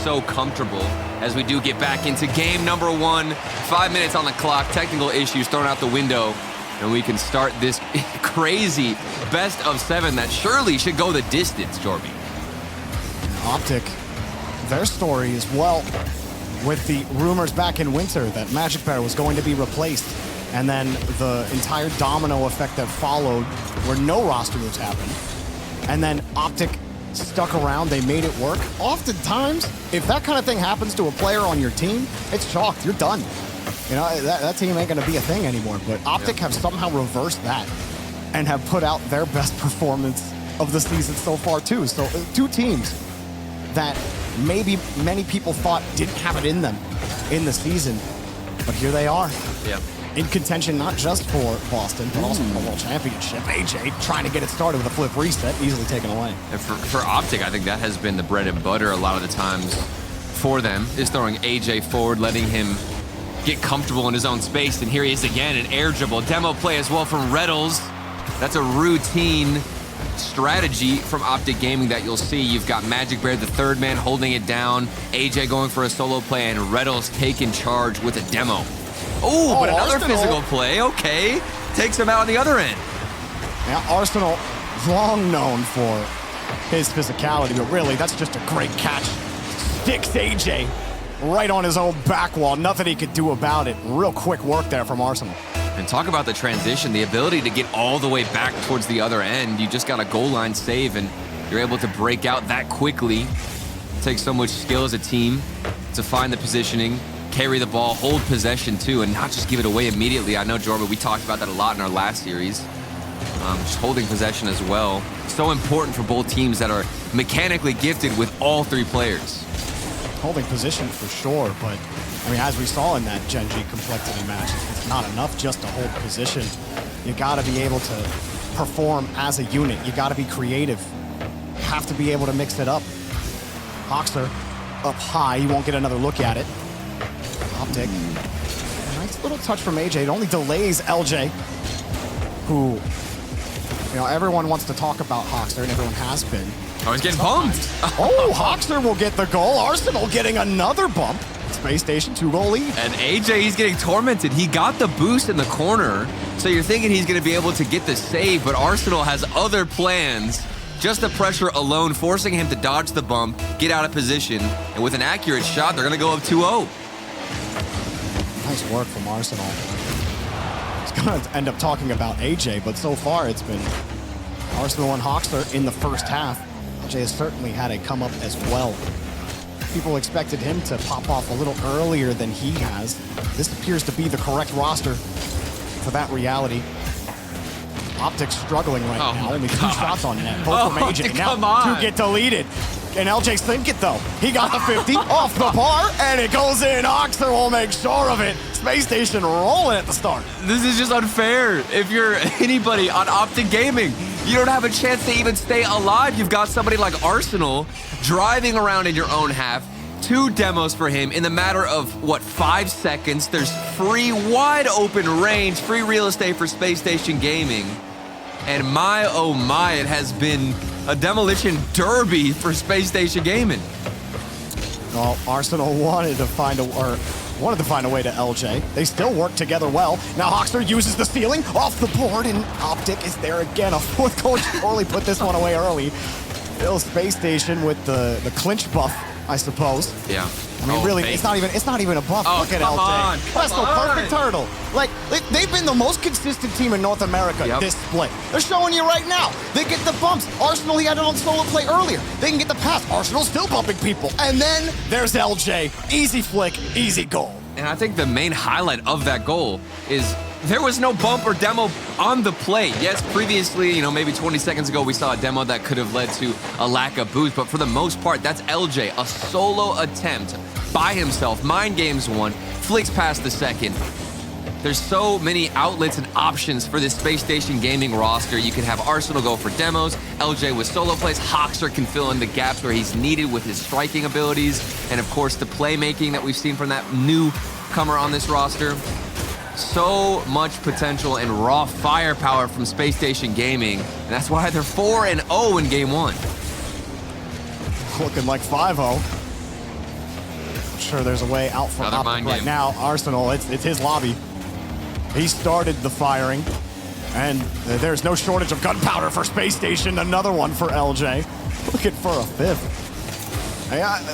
so comfortable as we do get back into game number 1. 5 minutes on the clock, technical issues thrown out the window, and we can start this crazy best of 7 that surely should go the distance, Jorby. OpTic, their story as well, with the rumors back in winter that Magic Bear was going to be replaced, and then the entire domino effect that followed where no roster moves happened, and then OpTic stuck around, they made it work. Oftentimes, if that kind of thing happens to a player on your team, it's chalked, you're done. You know, that team ain't gonna be a thing anymore, but OpTic have somehow reversed that and have put out their best performance of the season so far too. So 2 teams that maybe many people thought didn't have it in them in the season, but here they are. Yeah. In contention, not just for Boston, but also for the World Championship. AJ trying to get it started with a flip reset, easily taken away. And for OpTic, I think that has been the bread and butter a lot of the times for them, is throwing AJ forward, letting him get comfortable in his own space. And here he is again, an air dribble. Demo play as well from Reddles. That's a routine strategy from OpTic Gaming that you'll see. You've got Magic Bear, the 3rd man, holding it down. AJ going for a solo play, and Reddles taking charge with a demo. Oh, but another Arsenal. physical play. Okay. Takes him out on the other end. Yeah, Arsenal, long known for his physicality, but really, that's just a great catch. Sticks AJ right on his own back wall. Nothing he could do about it. Real quick work there from Arsenal. And talk about the transition, the ability to get all the way back towards the other end. You just got a goal line save, and you're able to break out that quickly. It takes so much skill as a team to find the positioning, carry the ball, hold possession too, and not just give it away immediately. I know, Jordan, we talked about that a lot in our last series. Just holding possession as well. So important for both teams that are mechanically gifted with all 3 players. Holding position for sure, but I mean, as we saw in that Gen G complexity match, it's not enough just to hold position. You gotta be able to perform as a unit. You gotta be creative. You have to be able to mix it up. Hoxer up high, you won't get another look at it. OpTic, nice little touch from AJ. It only delays LJ, who, you know, everyone wants to talk about Hoxer, and everyone has been. Oh, he's getting bumped. Oh, Hoxer will get the goal. Arsenal getting another bump. Space Station 2-goal lead. And AJ, he's getting tormented. He got the boost in the corner, so you're thinking he's going to be able to get the save, but Arsenal has other plans. Just the pressure alone forcing him to dodge the bump, get out of position, and with an accurate shot, they're going to go up 2-0. Nice work from Arsenal. It's going to end up talking about AJ, but so far it's been Arsenal and Hoxer in the first half. AJ has certainly had a come up as well. People expected him to pop off a little earlier than he has. This appears to be the correct roster for that reality. OpTic's struggling right now. Only 2 shots on net. Both from AJ. Now 2 get deleted. And LJ's thinking though. He got the 50 off the bar, and it goes in. Hoxer will make sure of it. Space Station rolling at the start. This is just unfair. If you're anybody on OpTic Gaming, you don't have a chance to even stay alive. You've got somebody like Arsenal driving around in your own half. 2 demos for him in the matter of, what, 5 seconds. There's free, wide open range, free real estate for Space Station Gaming. And my, oh my, it has been a demolition derby for Space Station Gaming. Well, Arsenal wanted to find a way to LJ. They still work together well. Now Hoxer uses the stealing off the board, and OpTic is there again. A 4th goal. Surely put this one away early. Still Space Station with the clinch buff, I suppose. Yeah. I mean, really, it's not even a buff. Oh, look at come LJ. on, That's the perfect turtle. Like, they've been the most consistent team in North America this split. They're showing you right now. They get the bumps. Arsenal, he had it on solo play earlier. They can get the pass. Arsenal still bumping people. And then there's LJ. Easy flick, easy goal. And I think the main highlight of that goal is there was no bump or demo on the play. Yes, previously, you know, maybe 20 seconds ago, we saw a demo that could have led to a lack of boost, but for the most part, that's LJ, a solo attempt by himself. Mind games 1, flicks past the 2nd. There's so many outlets and options for this Space Station Gaming roster. You can have Arsenal go for demos, LJ with solo plays, Hoxer can fill in the gaps where he's needed with his striking abilities, and of course, the playmaking that we've seen from that newcomer on this roster. So much potential and raw firepower from Space Station Gaming, and that's why they're 4-0 in Game 1. Looking like 5-0. sure there's a way out for Another OpTic mind right game. now. Arsenal, it's his lobby. He started the firing, and there's no shortage of gunpowder for Space Station. Another one for LJ. Looking for a fifth.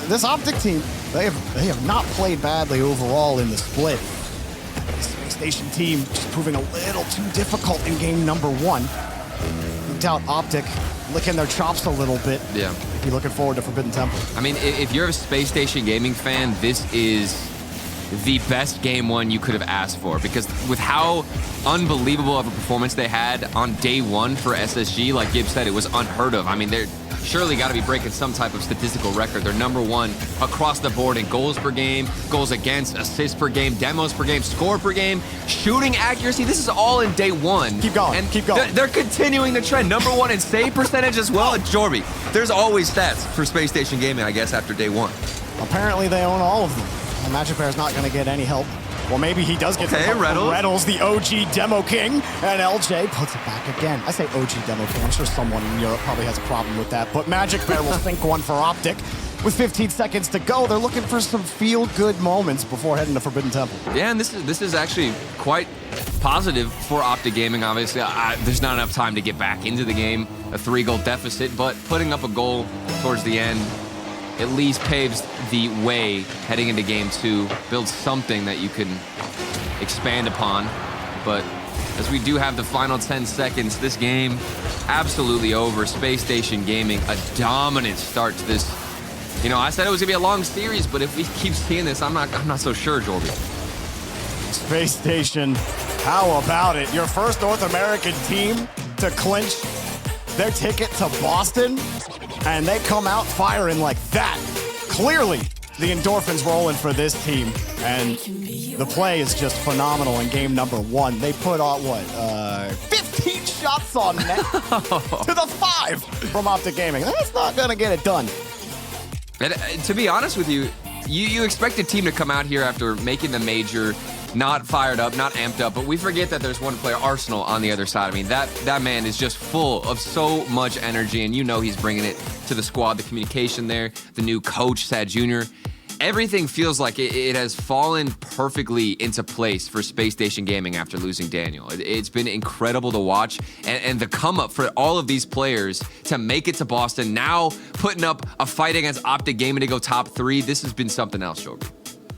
This OpTic team, they have not played badly overall in the split. The Space Station team just proving a little too difficult in game number 1. No doubt OpTic licking their chops a little bit. Yeah. Be looking forward to Forbidden Temple. I mean, if you're a Space Station Gaming fan, this is the best game 1 you could have asked for, because with how unbelievable of a performance they had on day 1 for SSG, like Gibbs said, it was unheard of. I mean, they're surely got to be breaking some type of statistical record. They're number 1 across the board in goals per game, goals against, assists per game, demos per game, score per game, shooting accuracy. This is all in day 1. Keep going, and keep going. They're continuing the trend. Number 1 in save percentage as well. Jorby, there's always stats for Space Station Gaming, I guess, after day 1. Apparently they own all of them. Well, Magic Bear's not going to get any help. Well, maybe he does get some help from Reddles, the OG Demo King, and LJ puts it back again. I say OG Demo King. I'm sure someone in Europe probably has a problem with that, but Magic Bear will sink one for OpTic. With 15 seconds to go, they're looking for some feel-good moments before heading to Forbidden Temple. Yeah, and this is actually quite positive for OpTic Gaming, obviously. There's not enough time to get back into the game, a 3-goal deficit, but putting up a goal towards the end at least paves the way heading into game 2, builds something that you can expand upon. But as we do have the final 10 seconds, this game absolutely over. Space Station Gaming, a dominant start to this. You know, I said it was gonna be a long series, but if we keep seeing this, I'm not so sure, Jorby. Space Station, how about it? Your first North American team to clinch their ticket to Boston, and they come out firing like that. Clearly, the endorphins rolling for this team, and the play is just phenomenal in game number 1. They put on, 15 shots on net to the 5 from OpTic Gaming. That's not gonna get it done. And to be honest with you, you expect a team to come out here after making the major, not fired up, not amped up, but we forget that there's one player, Arsenal, on the other side. I mean, that man is just full of so much energy, and you know he's bringing it to the squad, the communication there, the new coach, Sad Jr. Everything feels like it has fallen perfectly into place for Space Station Gaming after losing Daniel. It's been incredible to watch, and the come up for all of these players to make it to Boston, now putting up a fight against OpTic Gaming to go top 3, this has been something else, Jordan.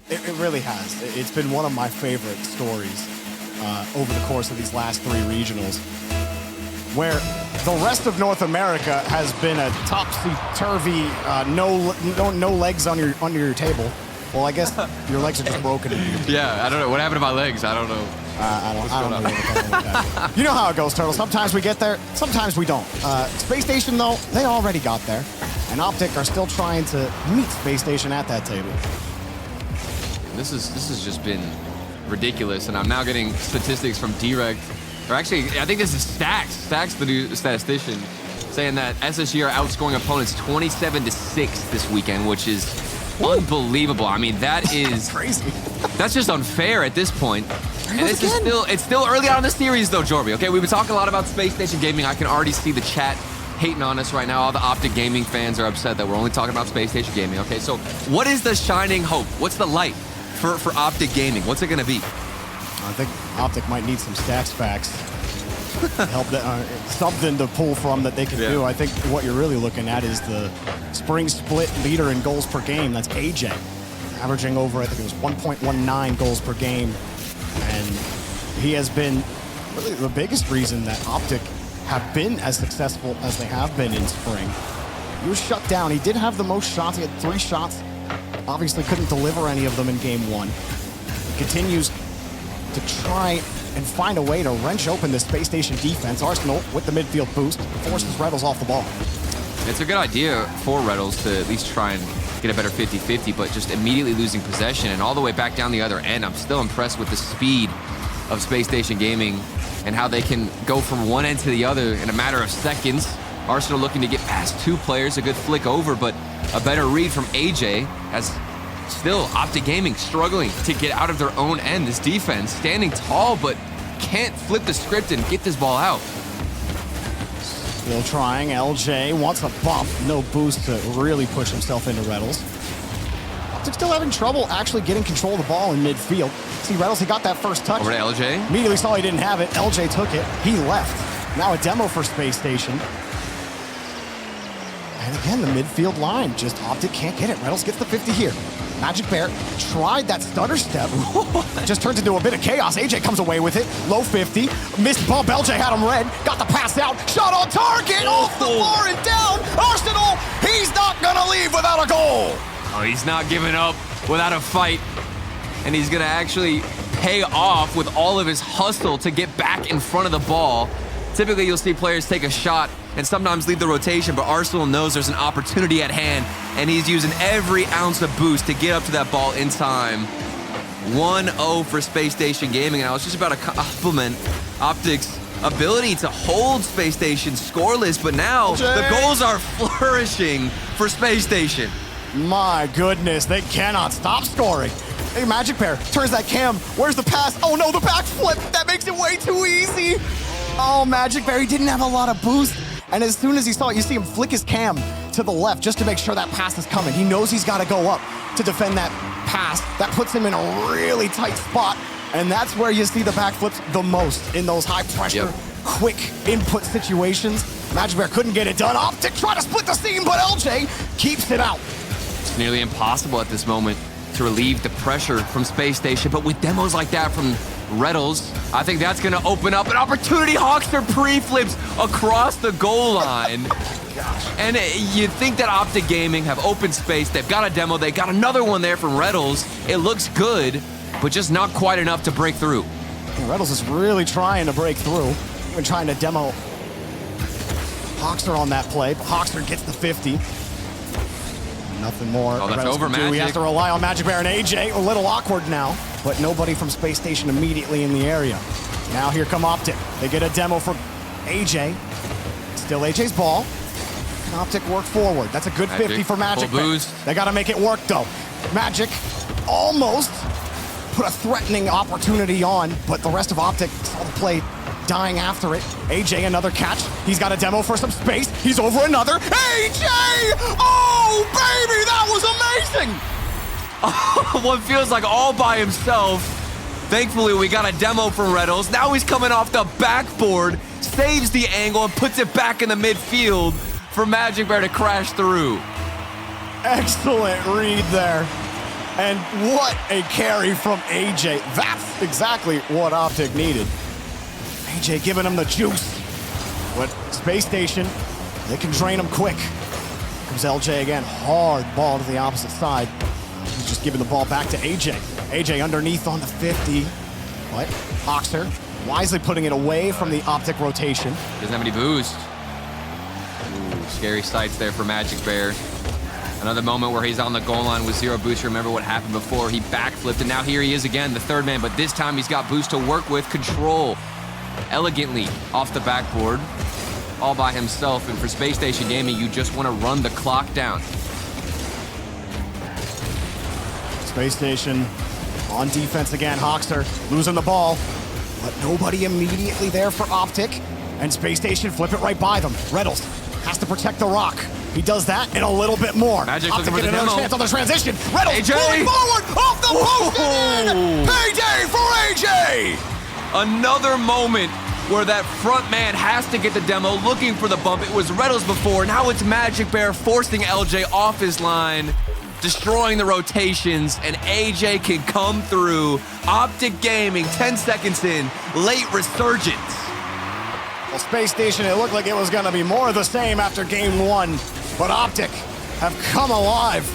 It really has. It's been one of my favorite stories over the course of these last 3 regionals, where the rest of North America has been a topsy-turvy, no legs under your table. Well, I guess your legs are just broken. Yeah, I don't know. What happened to my legs? I don't know. I don't know where we're going with that. You know how it goes, Turtle. Sometimes we get there, sometimes we don't. Space Station, though, they already got there. And OpTic are still trying to meet Space Station at that table. This has just been ridiculous, and I'm now getting statistics from Direct. Or actually, I think this is Stacks. Stacks, the new statistician, saying that SSG are outscoring opponents 27-6 this weekend, which is unbelievable. I mean, that is crazy. That's just unfair at this point. And it's still early on in the series, though, Jorby. Okay, we've been talking a lot about Space Station Gaming. I can already see the chat hating on us right now. All the OpTic Gaming fans are upset that we're only talking about Space Station Gaming. Okay, so what is the shining hope? What's the light for OpTic Gaming? What's it going to be? I think OpTic might need some stats facts. Help that, something to pull from that they can do. I think what you're really looking at is the spring split leader in goals per game. That's AJ, averaging over, I think it was 1.19 goals per game. And he has been really the biggest reason that OpTic have been as successful as they have been in spring. He was shut down. He did have the most shots. He had 3 shots. Obviously couldn't deliver any of them in game 1. He continues to try and find a way to wrench open this Space Station defense. Arsenal with the midfield boost forces Reddles off the ball. It's a good idea for Reddles to at least try and get a better 50-50, but just immediately losing possession and all the way back down the other end. I'm still impressed with the speed of Space Station Gaming and how they can go from one end to the other in a matter of seconds. Arsenal looking to get past 2 players, a good flick over, but a better read from AJ as still OpTic Gaming struggling to get out of their own end. This defense standing tall, but can't flip the script and get this ball out. Still trying. LJ wants a bump. No boost to really push himself into Reddles. OpTic still having trouble actually getting control of the ball in midfield. See, Reynolds, he got that first touch. Over to LJ. Immediately saw he didn't have it. LJ took it. He left. Now a demo for Space Station. And again, the midfield line. Just OpTic can't get it. Reynolds gets the 50 here. Magic Bear tried that stutter step. Just turns into a bit of chaos. AJ comes away with it. Low 50. Missed bump. LJ had him red. Got the pass out. Shot on target. Off the bar and down. Arsenal, he's not going to leave without a goal. Oh, he's not giving up without a fight. And he's going to actually pay off with all of his hustle to get back in front of the ball. Typically, you'll see players take a shot and sometimes leave the rotation, but Arsenal knows there's an opportunity at hand, and he's using every ounce of boost to get up to that ball in time. 1-0 for Space Station Gaming, and I was just about to compliment OpTic's ability to hold Space Station scoreless, but now the goals are flourishing for Space Station. My goodness, they cannot stop scoring. Hey, Magic Bear turns that cam. Where's the pass? Oh no, the backflip. That makes it way too easy. Oh, Magic Bear, he didn't have a lot of boost. And as soon as he saw it, you see him flick his cam to the left just to make sure that pass is coming. He knows he's got to go up to defend that pass. That puts him in a really tight spot. And that's where you see the backflips the most, in those high pressure, quick input situations. Magic Bear couldn't get it done. OpTic tried to split the seam, but LJ keeps it out. It's nearly impossible at this moment to relieve the pressure from Space Station, but with demos like that from Reynolds, I think that's going to open up an opportunity. Hawkster pre-flips across the goal line. And you think that OpTic Gaming have open space. They've got a demo. They got another one there from Reynolds. It looks good, but just not quite enough to break through. And Reynolds is really trying to break through. Even trying to demo Hawkster on that play, but Hawkster gets the 50. Nothing more. Oh, that's over, Magic. He has to rely on Magic Bear and AJ. A little awkward now, but nobody from Space Station immediately in the area. Now here come OpTic. They get a demo from AJ. Still AJ's ball. And OpTic work forward. That's a good 50 for Magic Bear. They got to make it work, though. Magic almost put a threatening opportunity on, but the rest of OpTic saw the play dying after it. AJ, another catch. He's got a demo for some space. He's over another. AJ! Oh, baby, that was amazing! One feels like all by himself. Thankfully, we got a demo from Reynolds. Now he's coming off the backboard, saves the angle, and puts it back in the midfield for Magic Bear to crash through. Excellent read there. And what a carry from AJ. That's exactly what OpTic needed. AJ giving him the juice. But Space Station, they can drain him quick. Comes LJ again, hard ball to the opposite side. He's just giving the ball back to AJ. AJ underneath on the 50. But Hawkster wisely putting it away from the OpTic rotation. Doesn't have any boost. Ooh, scary sights there for Magic Bear. Another moment where he's on the goal line with zero boost. Remember what happened before? He backflipped, and now here he is again, the third man, but this time he's got boost to work with. Control elegantly off the backboard, all by himself. And for Space Station Gaming, you just want to run the clock down. Space Station on defense again. Hawkster losing the ball, but nobody immediately there for OpTic. And Space Station flip it right by them. Reynolds has to protect the rock. He does that and a little bit more. Magic OpTic get another chance on the transition. Reynolds AJ pulling forward off the post and in. Payday for AJ! Another moment where that front man has to get the demo, looking for the bump. It was Reynolds before, now it's Magic Bear forcing LJ off his line, destroying the rotations, and AJ can come through. OpTic Gaming, 10 seconds in, late resurgence. Well, Space Station, it looked like it was going to be more of the same after game one, but OpTic have come alive.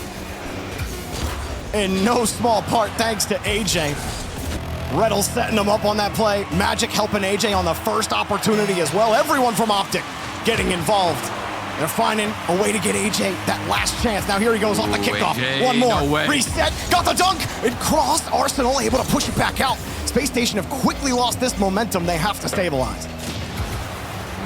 In no small part thanks to AJ. Reynolds setting him up on that play. Magic helping AJ on the first opportunity as well. Everyone from OpTic getting involved. They're finding a way to get AJ that last chance. Now here he goes off the kickoff. AJ, one more. No way. Reset. Got the dunk. It crossed. Arsenal able to push it back out. Space Station have quickly lost this momentum. They have to stabilize.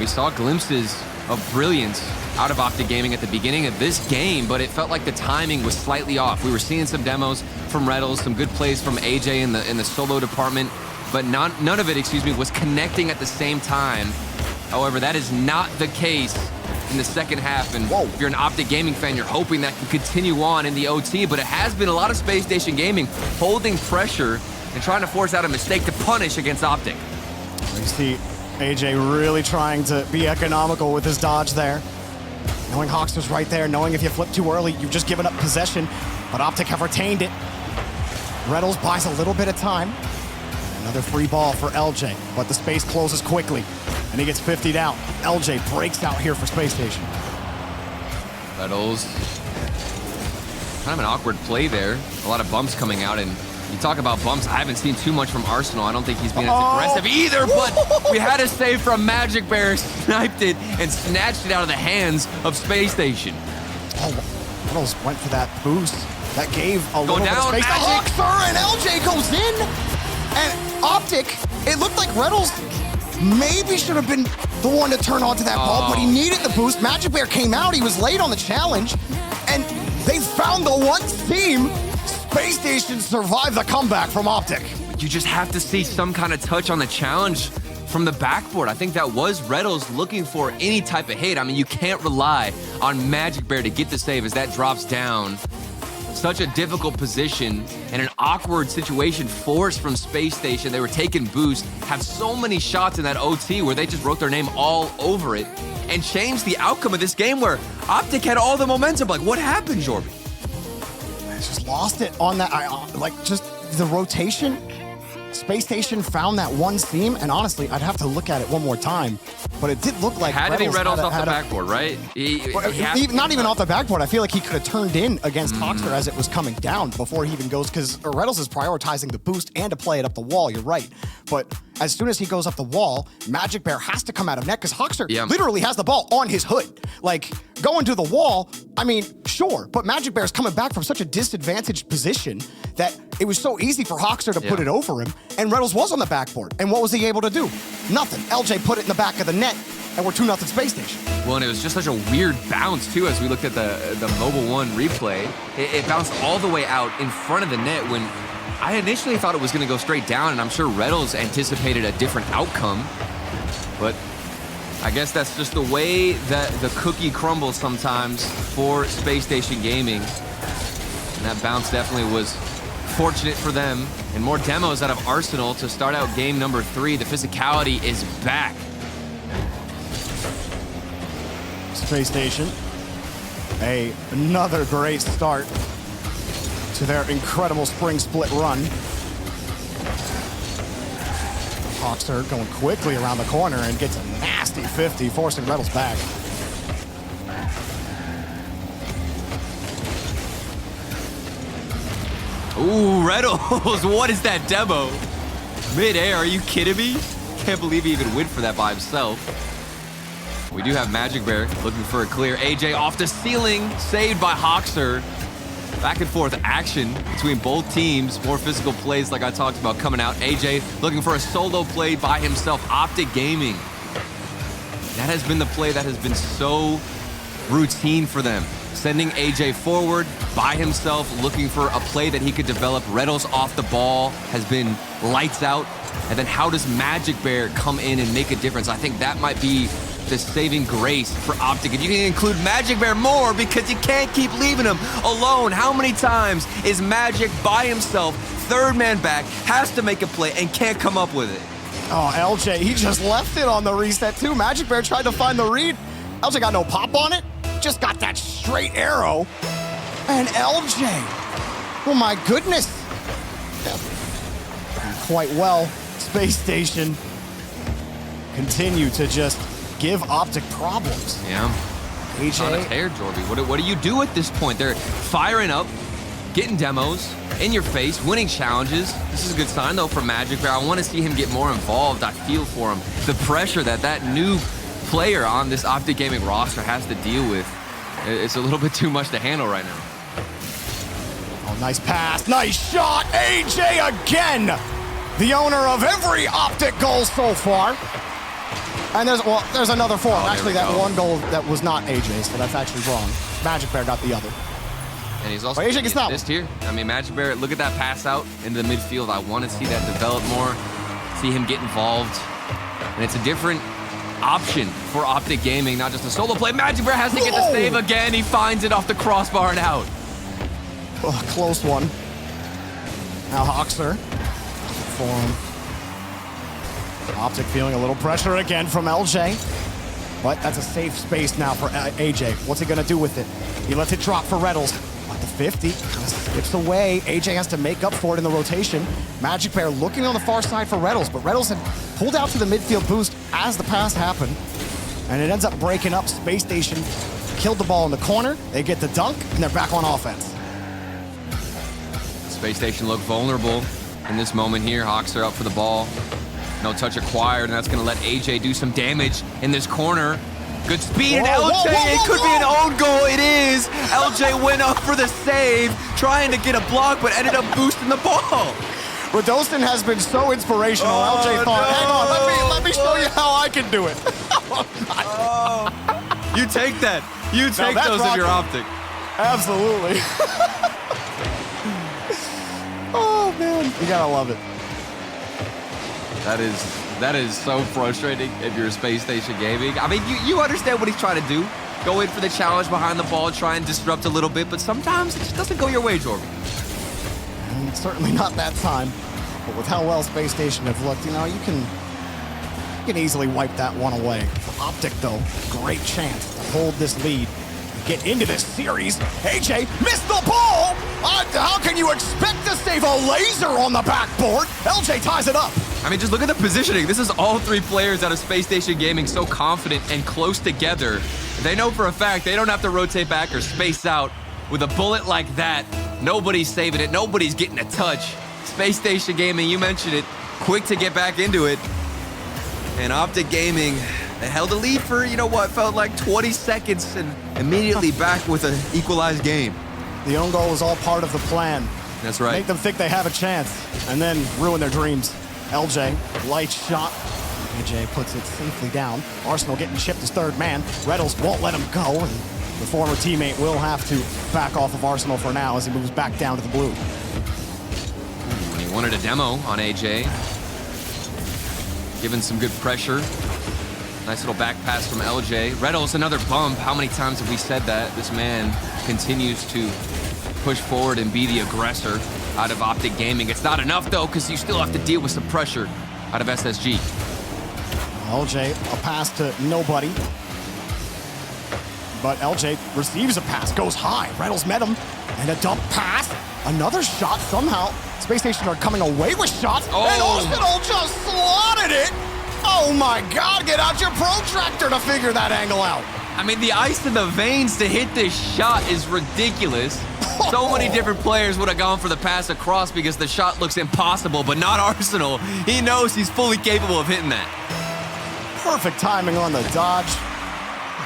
We saw glimpses of brilliance out of OpTic Gaming at the beginning of this game, but it felt like the timing was slightly off. We were seeing some demos from Reynolds, some good plays from AJ in the solo department, but none of it, was connecting at the same time. However, that is not the case in the second half. And Whoa. if you're an OpTic Gaming fan, you're hoping that can continue on in the OT. But it has been a lot of Space Station Gaming holding pressure and trying to force out a mistake to punish against OpTic. You see AJ really trying to be economical with his dodge there. Knowing Hawkster's right there, knowing if you flip too early, you've just given up possession. But OpTic have retained it. Reynolds buys a little bit of time. Another free ball for LJ, but the space closes quickly, and he gets 50'd out. LJ breaks out here for Space Station. Reynolds. Kind of an awkward play there. A lot of bumps coming out, and you talk about bumps. I haven't seen too much from Arsenal. I don't think he's been as aggressive either, but we had a save from Magic Bear, sniped it, and snatched it out of the hands of Space Station. Oh, Reynolds went for that boost. That gave a little bit of space. Magic. Hawkster, and LJ goes in. And OpTic, it looked like Reynolds maybe should have been the one to turn onto that ball, but he needed the boost. Magic Bear came out. He was late on the challenge, and they found the one team. Space Station survived the comeback from OpTic. You just have to see some kind of touch on the challenge from the backboard. I think that was Reynolds looking for any type of hit. I mean, you can't rely on Magic Bear to get the save as that drops down. Such a difficult position and an awkward situation forced from Space Station. They were taking boost, have so many shots in that OT where they just wrote their name all over it and changed the outcome of this game where OpTic had all the momentum. Like, what happened, Jorby? I just lost it on that, just the rotation. Space Station found that one seam, and honestly, I'd have to look at it one more time, but it did look like had to be Reynolds off the backboard, right? Not even off the backboard. I feel like he could have turned in against Hawkster as it was coming down before he even goes, because Reynolds is prioritizing the boost and to play it up the wall, you're right. But as soon as he goes up the wall, Magic Bear has to come out of net because Hawkster literally has the ball on his hood. Like, going to the wall, I mean, sure, but Magic Bear's coming back from such a disadvantaged position that it was so easy for Hawkster to put it over him, and Reynolds was on the backboard. And what was he able to do? Nothing. LJ put it in the back of the net, and we're 2-0 Space Station. Well, and it was just such a weird bounce, too, as we looked at the Mobile One replay. It bounced all the way out in front of the net when I initially thought it was going to go straight down, and I'm sure Reynolds anticipated a different outcome. But I guess that's just the way that the cookie crumbles sometimes for Space Station Gaming. And that bounce definitely was fortunate for them. And more demos out of Arsenal to start out game number 3. The physicality is back. Space Station, another great start to their incredible spring split run. Hawkster going quickly around the corner and gets a nasty 50, forcing Reynolds back. Ooh, Reynolds, what is that demo? Mid-air, are you kidding me? Can't believe he even went for that by himself. We do have Magic Bear looking for a clear. AJ off the ceiling, saved by Hawkster. Back and forth action between both teams. More physical plays like I talked about coming out. AJ looking for a solo play by himself. OpTic Gaming. That has been the play that has been so routine for them. Sending AJ forward by himself, looking for a play that he could develop. Reynolds off the ball has been lights out. And then how does Magic Bear come in and make a difference? I think that might be the saving grace for OpTic. And you can include Magic Bear more because you can't keep leaving him alone. How many times is Magic by himself, third man back, has to make a play and can't come up with it? Oh, LJ, he just left it on the reset too. Magic Bear tried to find the read. LJ got no pop on it. Just got that straight arrow. And LJ, oh my goodness. Quite well, Space Station continue to just give OpTic problems. Yeah. AJ. On a tear, Jorby. What do you do at this point? They're firing up, getting demos, in your face, winning challenges. This is a good sign, though, for Magic Bear. I want to see him get more involved. I feel for him. The pressure that new player on this OpTic Gaming roster has to deal with, it's a little bit too much to handle right now. Oh, nice pass. Nice shot. AJ again. The owner of every OpTic goal so far. And there's another for him. Actually, that one goal that was not AJ's, so that's actually wrong. Magic Bear got the other. And he's also AJ gets that this here. I mean, Magic Bear, look at that pass out into the midfield. I want to see that develop more, see him get involved. And it's a different option for OpTic Gaming, not just a solo play. Magic Bear has to get the save again. He finds it off the crossbar and out. Oh, close one. Now Hoxer. Form. OpTic feeling a little pressure again from LJ. But that's a safe space now for AJ. What's he gonna do with it? He lets it drop for Reddles. But the 50 kind of skips away. AJ has to make up for it in the rotation. Magic Bear looking on the far side for Reddles, but Reddles had pulled out to the midfield boost as the pass happened. And it ends up breaking up. Space Station killed the ball in the corner. They get the dunk, and they're back on offense. Space Station looked vulnerable in this moment here. Hawks are up for the ball. No touch acquired, and that's going to let AJ do some damage in this corner. Good speed, and LJ, it could be an own goal. It is. LJ went up for the save, trying to get a block, but ended up boosting the ball. Radostin has been so inspirational. LJ thought, hang on, let me show you how I can do it. You take that. You take those if you're OpTic. Absolutely. Oh, man. You gotta love it. That is so frustrating if you're Space Station Gaming. I mean, you understand what he's trying to do. Go in for the challenge behind the ball, try and disrupt a little bit, but sometimes it just doesn't go your way, Jordan. And certainly not that time. But with how well Space Station have looked, you know, you can easily wipe that one away. For OpTic, though, great chance to hold this lead. Get into this series. AJ missed the ball! How can you expect to save a laser on the backboard? LJ ties it up. I mean, just look at the positioning. This is all three players out of Space Station Gaming so confident and close together. They know for a fact they don't have to rotate back or space out. With a bullet like that, nobody's saving it. Nobody's getting a touch. Space Station Gaming, you mentioned it, quick to get back into it. And OpTic Gaming, they held a lead for, you know what, felt like 20 seconds and immediately back with an equalized game. The own goal was all part of the plan. That's right. Make them think they have a chance and then ruin their dreams. LJ, light shot. AJ puts it safely down. Arsenal getting chipped as third man. Reddles won't let him go, and the former teammate will have to back off of Arsenal for now as he moves back down to the blue. He wanted a demo on AJ. Giving some good pressure. Nice little back pass from LJ. Reddles, another bump. How many times have we said that? This man continues to push forward and be the aggressor out of OpTic Gaming. It's not enough, though, because you still have to deal with some pressure out of SSG. LJ, a pass to nobody. But LJ receives a pass, goes high. Reynolds met him, and a dump pass. Another shot somehow. Space Station are coming away with shots, and Arsenal just slotted it. Oh my God, get out your protractor to figure that angle out. I mean, the ice in the veins to hit this shot is ridiculous. So many different players would have gone for the pass across because the shot looks impossible, but not Arsenal. He knows he's fully capable of hitting that. Perfect timing on the dodge.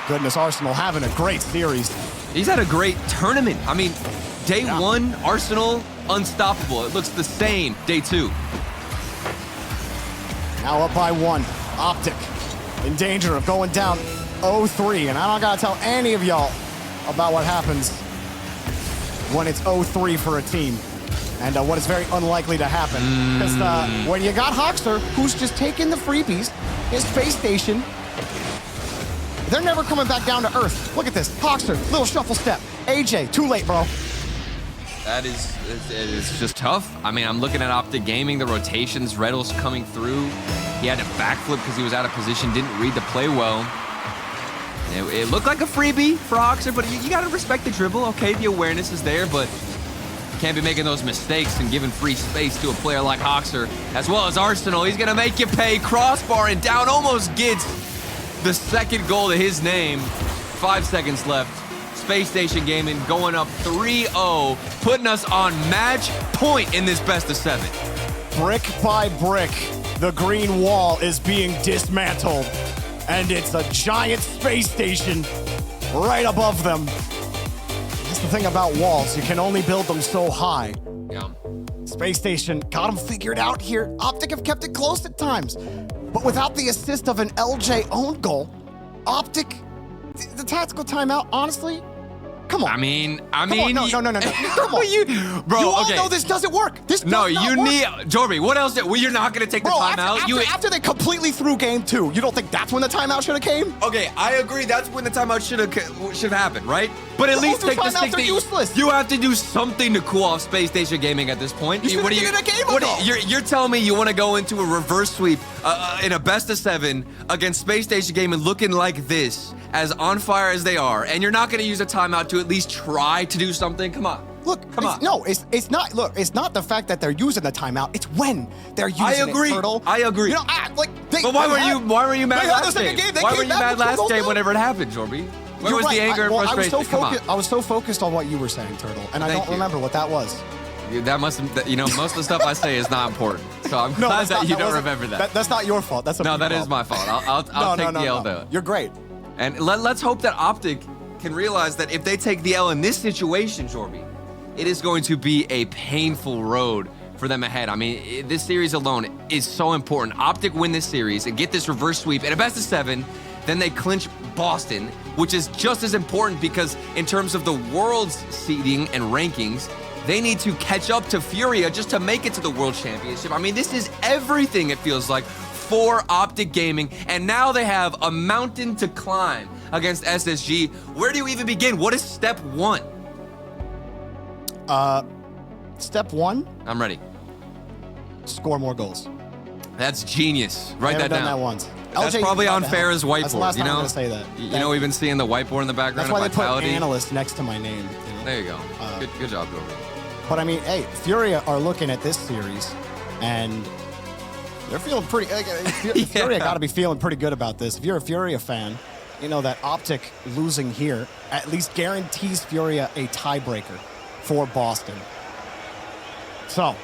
Goodness, Arsenal having a great series. He's had a great tournament. I mean, day one, Arsenal, unstoppable. It looks the same day two. Now up by one. OpTic in danger of going down 0-3. And I don't gotta tell any of y'all about what happens when it's 0-3 for a team. And what is very unlikely to happen. Because when you got Hoxer, who's just taking the freebies, his Space Station, they're never coming back down to earth. Look at this. Hoxer, little shuffle step. AJ, too late, bro. That is, it's just tough. I mean, I'm looking at OpTic Gaming, the rotations, Reddles coming through. He had to backflip because he was out of position, didn't read the play well. It looked like a freebie for Hoxer, but you got to respect the dribble. Okay, the awareness is there, but you can't be making those mistakes and giving free space to a player like Hoxer, as well as Arsenal. He's going to make you pay. Crossbar and down, almost gets the second goal to his name. 5 seconds left. Space Station Gaming going up 3-0, putting us on match point in this best of 7. Brick by brick, the green wall is being dismantled, and it's a giant Space Station right above them. That's the thing about walls, you can only build them so high. Yeah. Space Station got them figured out here. OpTic have kept it close at times, but without the assist of an LJ own goal, OpTic, the tactical timeout, honestly, Come on. I mean, Come on. No. Come on. Bro, you all okay. know this doesn't work. This does not you work. need Jorby. What else? Well, you're not gonna take the Bro, timeout. after they completely threw game 2, you don't think that's when the timeout should have came? Okay, I agree. That's when the timeout should have happened, right? But at least take the timeouts are useless. You have to do something to cool off Space Station Gaming at this point. You should have given it a game ago. You're telling me you want to go into a reverse sweep in a best of 7 against Space Station Gaming looking like this, as on fire as they are, and you're not going to use a timeout to at least try to do something? Come on. Look, Come on. No, it's not. Look, it's not the fact that they're using the timeout. It's when they're using it, Turtle. I agree. You know, But why were you mad last game? Why were you mad last game whenever it happened, Jorby? Where was the anger and frustration? I was so focused on what you were saying, Turtle, and I don't remember what that was. That must have, most of the stuff I say is not important. So I'm glad that you don't remember that. That's not your fault. That's that is my fault. I'll take the L though. You're great. And let's hope that OpTic can realize that if they take the L in this situation, Jorby, it is going to be a painful road for them ahead. I mean, this series alone is so important. OpTic win this series and get this reverse sweep in a best of 7, then they clinch Boston, which is just as important because in terms of the world's seeding and rankings, they need to catch up to Furia just to make it to the World Championship. I mean, this is everything, it feels like, for OpTic Gaming, and now they have a mountain to climb against SSG. Where do you even begin? What is step 1? Step 1. I'm ready. Score more goals. That's genius. Write that down. Done that once. That's LJ probably on Farah's whiteboard. That's the last time I'm gonna say that. We've been seeing the whiteboard in the background. That's why of they put Vitality. analyst next to my name. There you go. Good job, Jorby. But I mean, hey, Furia are looking at this series, and they're feeling pretty. Furia got to be feeling pretty good about this. If you're a Furia fan, you know that OpTic losing here at least guarantees Furia a tiebreaker for Boston. So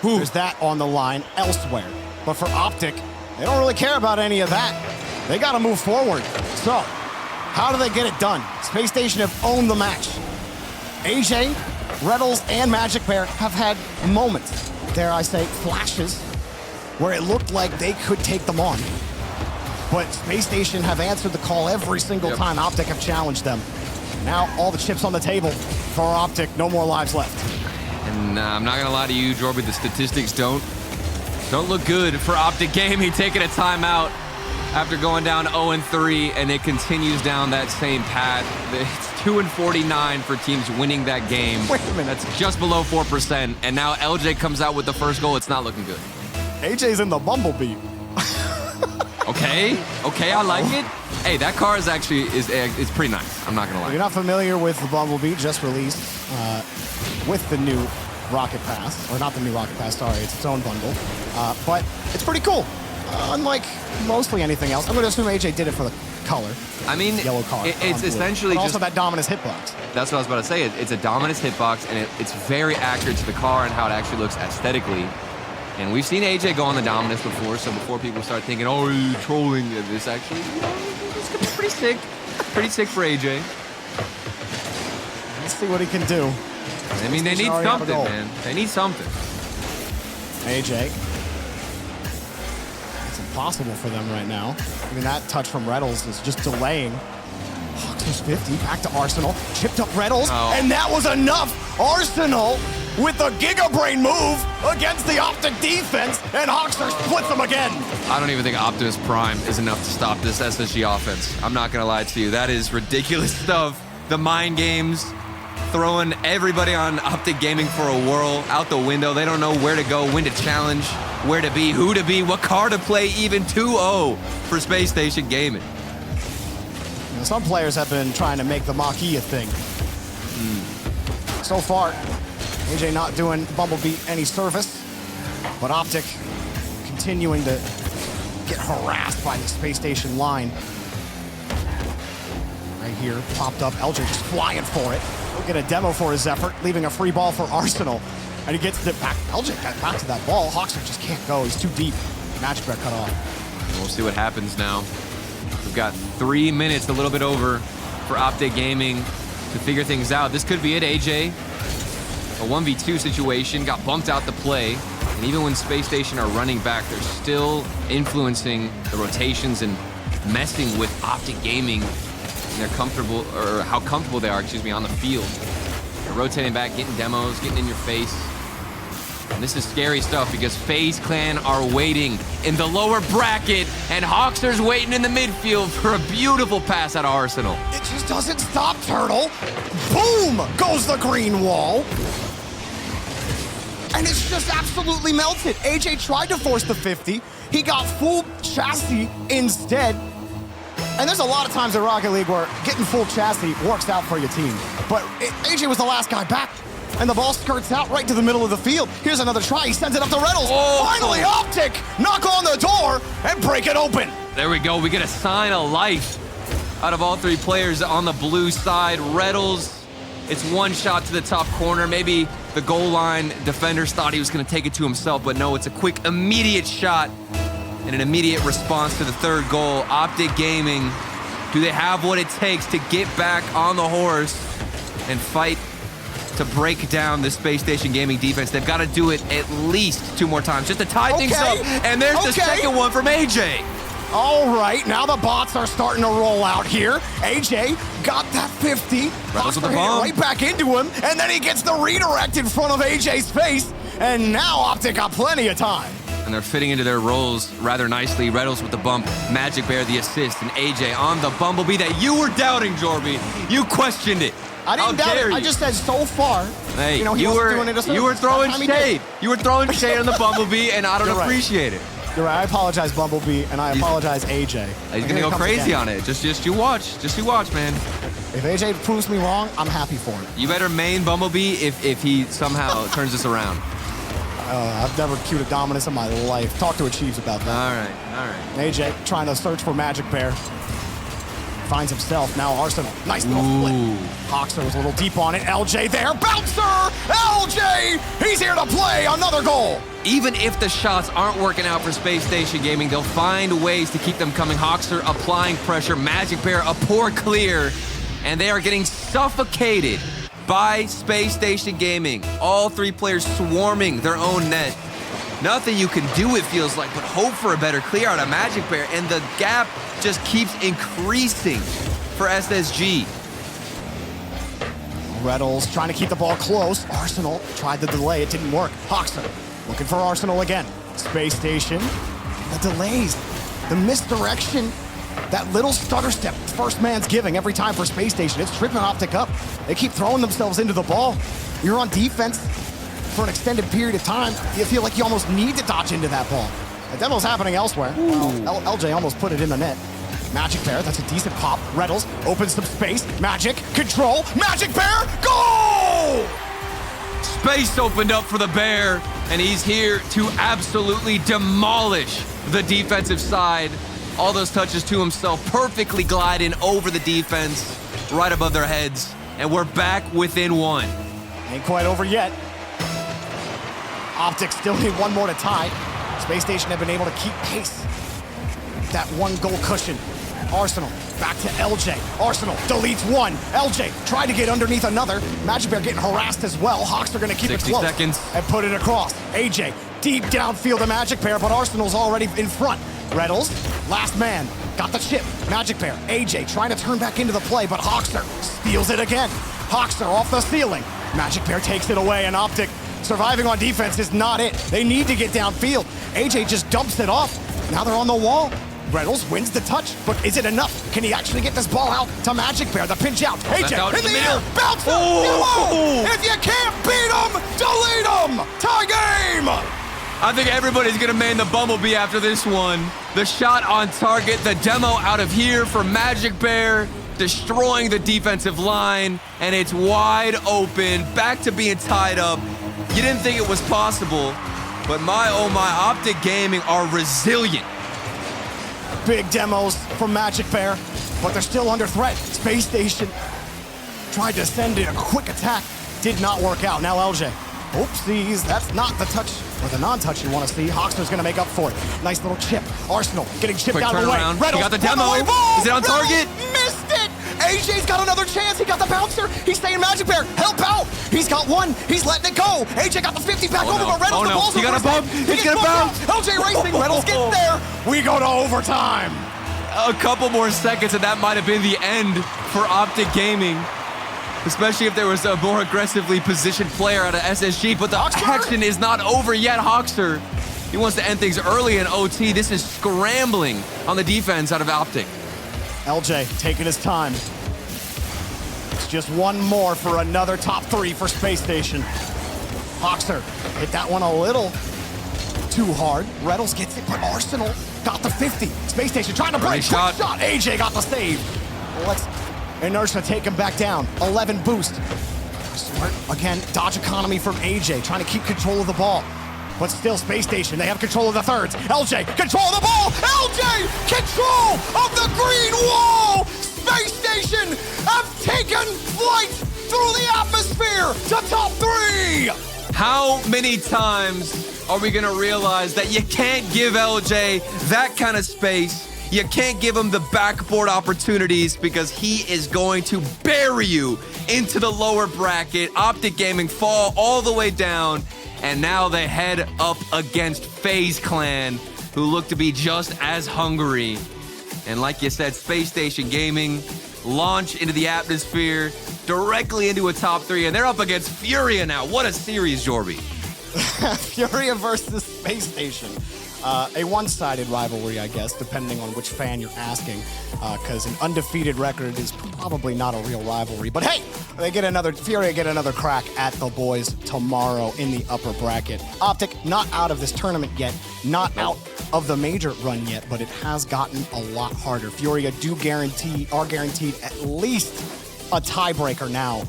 there's that on the line elsewhere. But for OpTic, they don't really care about any of that. They got to move forward. So how do they get it done? Space Station have owned the match. AJ, Reddles, and Magic Bear have had moments, dare I say, flashes, where it looked like they could take them on. But Space Station have answered the call every single time OpTic have challenged them. Now all the chips on the table for OpTic, no more lives left. And I'm not gonna lie to you, Jorby, the statistics don't look good for OpTic Gaming taking a timeout after going down 0-3, and it continues down that same path. It's 2-49 for teams winning that game. Wait a minute. That's just below 4%, and now LJ comes out with the first goal. It's not looking good. AJ's in the Bumblebee. Okay, I like it. Hey, that car is actually it's pretty nice. I'm not gonna lie. If you're not familiar with the Bumblebee, just released with the new Rocket Pass, or not the new Rocket Pass, sorry, it's its own bundle. But it's pretty cool. Unlike mostly anything else, I'm going to assume AJ did it for the color. I mean, yellow car. It's essentially but also just that Dominus hitbox. That's what I was about to say. It's a Dominus hitbox, and it's very accurate to the car and how it actually looks aesthetically. And we've seen AJ go on the Dominus before, so before people start thinking, oh, you're trolling, this actually, it's gonna be pretty sick. Pretty sick for AJ. Let's see what he can do. I mean, they need something, man. They need something. AJ. It's impossible for them right now. I mean, that touch from Reddles is just delaying. Hawks 50, back to Arsenal. Chipped up Reddles, and that was enough. Arsenal with the Giga Brain move against the OpTic defense, and Hawkster splits them again. I don't even think Optimus Prime is enough to stop this SSG offense. I'm not gonna lie to you. That is ridiculous stuff. The mind games, throwing everybody on OpTic Gaming for a whirl out the window. They don't know where to go, when to challenge, where to be, who to be, what car to play, even 2-0 for Space Station Gaming. You know, some players have been trying to make the Mach-E a thing. So far, AJ not doing Bumblebee any service, but OpTic continuing to get harassed by the Space Station line. Right here, popped up, LJ just flying for it. We'll get a demo for his effort, leaving a free ball for Arsenal. And he gets it back. LJ got back to that ball. Hawkster just can't go, he's too deep. Magic Bear cut off. And we'll see what happens now. We've got 3 minutes, a little bit over, for OpTic Gaming to figure things out. This could be it, AJ. A 1v2 situation, got bumped out the play, and even when Space Station are running back, they're still influencing the rotations and messing with OpTic Gaming and they're comfortable, or how comfortable they are, excuse me, on the field. They're rotating back, getting demos, getting in your face. And this is scary stuff because FaZe Clan are waiting in the lower bracket, and Hawkster's waiting in the midfield for a beautiful pass out of Arsenal. It just doesn't stop, Turtle. Boom goes the green wall. And it's just absolutely melted. AJ tried to force the 50. He got full chassis instead. And there's a lot of times in Rocket League where getting full chassis works out for your team. But AJ was the last guy back. And the ball skirts out right to the middle of the field. Here's another try. He sends it up to Reynolds. Oh. Finally, OpTic knock on the door and break it open. There we go. We get a sign of life out of all three players on the blue side. Reynolds, it's one shot to the top corner. Maybe the goal line defenders thought he was going to take it to himself, but no, it's a quick, immediate shot and an immediate response to the third goal. OpTic Gaming, do they have what it takes to get back on the horse and fight to break down the Space Station Gaming defense? They've got to do it at least 2 more times just to tie things up. And there's the second one from AJ. All right, now the bots are starting to roll out here. AJ got that 50. Reynolds with the hit bomb. right back into him, and then he gets the redirect in front of AJ's face. And now OpTic got plenty of time. And they're fitting into their roles rather nicely. Reynolds with the bump, Magic Bear the assist, and AJ on the Bumblebee that you were doubting, Jorby. You questioned it. I didn't doubt it. I just said so far. Hey, you know, he wasn't doing it. You were throwing shade. You were throwing shade on the Bumblebee, and I don't appreciate it. You're right. I apologize, Bumblebee, and I apologize, AJ. He's gonna go crazy on it. Just you watch. Just you watch, man. If AJ proves me wrong, I'm happy for it. You better main Bumblebee if he somehow turns this around. I've never queued a dominance in my life. Talk to Achieves about that. All right. AJ trying to search for Magic Bear. Finds himself. Now Arsenal. Nice little flip. Hawkster was a little deep on it. LJ there. Bouncer! LJ! He's here to play another goal. Even if the shots aren't working out for Space Station Gaming, they'll find ways to keep them coming. Hawkster applying pressure. Magic Bear a poor clear. And they are getting suffocated by Space Station Gaming. All three players swarming their own net. Nothing you can do, it feels like, but hope for a better clear out of Magic Bear. And the gap just keeps increasing for SSG. Reynolds trying to keep the ball close. Arsenal tried the delay. It didn't work. Hawkster looking for Arsenal again. Space Station. The delays. The misdirection. That little stutter step first man's giving every time for Space Station. It's tripping OpTic up. They keep throwing themselves into the ball. You're on defense for an extended period of time. You feel like you almost need to dodge into that ball. The demo's happening elsewhere. LJ almost put it in the net. Magic Bear, that's a decent pop. Reynolds opens some space. Magic, control. Magic Bear, goal! Space opened up for the Bear, and he's here to absolutely demolish the defensive side. All those touches to himself, perfectly gliding over the defense, right above their heads. And we're back within one. Ain't quite over yet. OpTic still need one more to tie. Space Station have been able to keep pace. That one goal cushion. Arsenal back to LJ. Arsenal deletes one. LJ tried to get underneath another. Magic Bear getting harassed as well. Hawks are going to keep it close 60 seconds. and put it across. AJ deep downfield to Magic Bear, but Arsenal's already in front. Reynolds, last man, got the chip. Magic Bear, AJ trying to turn back into the play, but Hawkster steals it again. Hawkster off the ceiling. Magic Bear takes it away, and OpTic surviving on defense is not it. They need to get downfield. AJ just dumps it off. Now they're on the wall. Reynolds wins the touch, but is it enough? Can he actually get this ball out to Magic Bear? The pinch out. AJ out in the air. Bounce him. If you can't beat him, delete him. Tie game. I think everybody's gonna main the Bumblebee after this one. The shot on target, the demo out of here for Magic Bear, destroying the defensive line, and it's wide open, back to being tied up. You didn't think it was possible, but my, oh my, OpTic Gaming are resilient. Big demos from Magic Bear, but they're still under threat. Space Station tried to send in a quick attack, did not work out. Now LJ, oopsies, that's not the touch or the non-touch you want to see. Hawkster's gonna make up for it. Nice little chip. Arsenal getting chipped Quick out of the way. turnaround. Reynolds, He got the demo. ball. Is it on Reynolds target? Missed it. AJ's got another chance. He got the bouncer. He's staying Magic Bear. Help out. He's got one. He's letting it go. AJ got the 50 back over, but Reynolds, the ball's He got a bump. He's gonna bounce. LJ racing. Reynolds getting there. We go to overtime. a couple more seconds and that might have been the end for OpTic Gaming. Especially if there was a more aggressively positioned player out of SSG, but the action is not over yet. Hoxter, he wants to end things early in OT. This is scrambling on the defense out of OpTic. LJ taking his time. It's just one more for another top 3 for Space Station. Hoxter hit that one a little too hard. Reynolds gets it, but Arsenal got the 50. Space Station trying to break. Great shot. AJ got the save. Let's Inertia take him back down. 11 boost. Smart again. Dodge economy from AJ, trying to keep control of the ball. But still, Space Station, they have control of the thirds. LJ, control of the ball! LJ, control of the green wall! Space Station have taken flight through the atmosphere to top 3! How many times are we gonna realize that you can't give LJ that kind of space? You can't give him the backboard opportunities because he is going to bury you into the lower bracket. OpTic Gaming fall all the way down, and now they head up against FaZe Clan, who look to be just as hungry. And like you said, Space Station Gaming launch into the atmosphere, directly into a top 3, and they're up against Furia now. What a series, Jorby. Furia versus Space Station. A one-sided rivalry, I guess, depending on which fan you're asking, because an undefeated record is probably not a real rivalry. But hey, Furia get another crack at the boys tomorrow in the upper bracket. OpTic not out of this tournament yet, not out of the major run yet, but it has gotten a lot harder. Furia are guaranteed at least a tiebreaker now,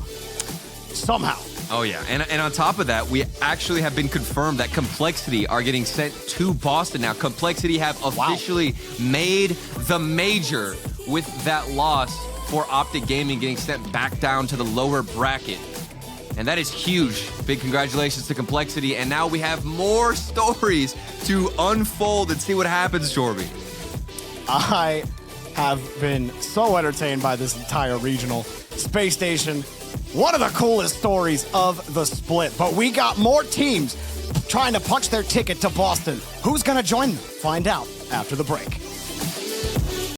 somehow. Oh yeah, and on top of that, we actually have been confirmed that Complexity are getting sent to Boston now. Complexity have officially made the major with that loss for OpTic Gaming getting sent back down to the lower bracket. And that is huge. Big congratulations to Complexity. And now we have more stories to unfold and see what happens, Jorby. I have been so entertained by this entire regional. Space Station, one of the coolest stories of the split, but we got more teams trying to punch their ticket to Boston. Who's gonna join them? Find out after the break.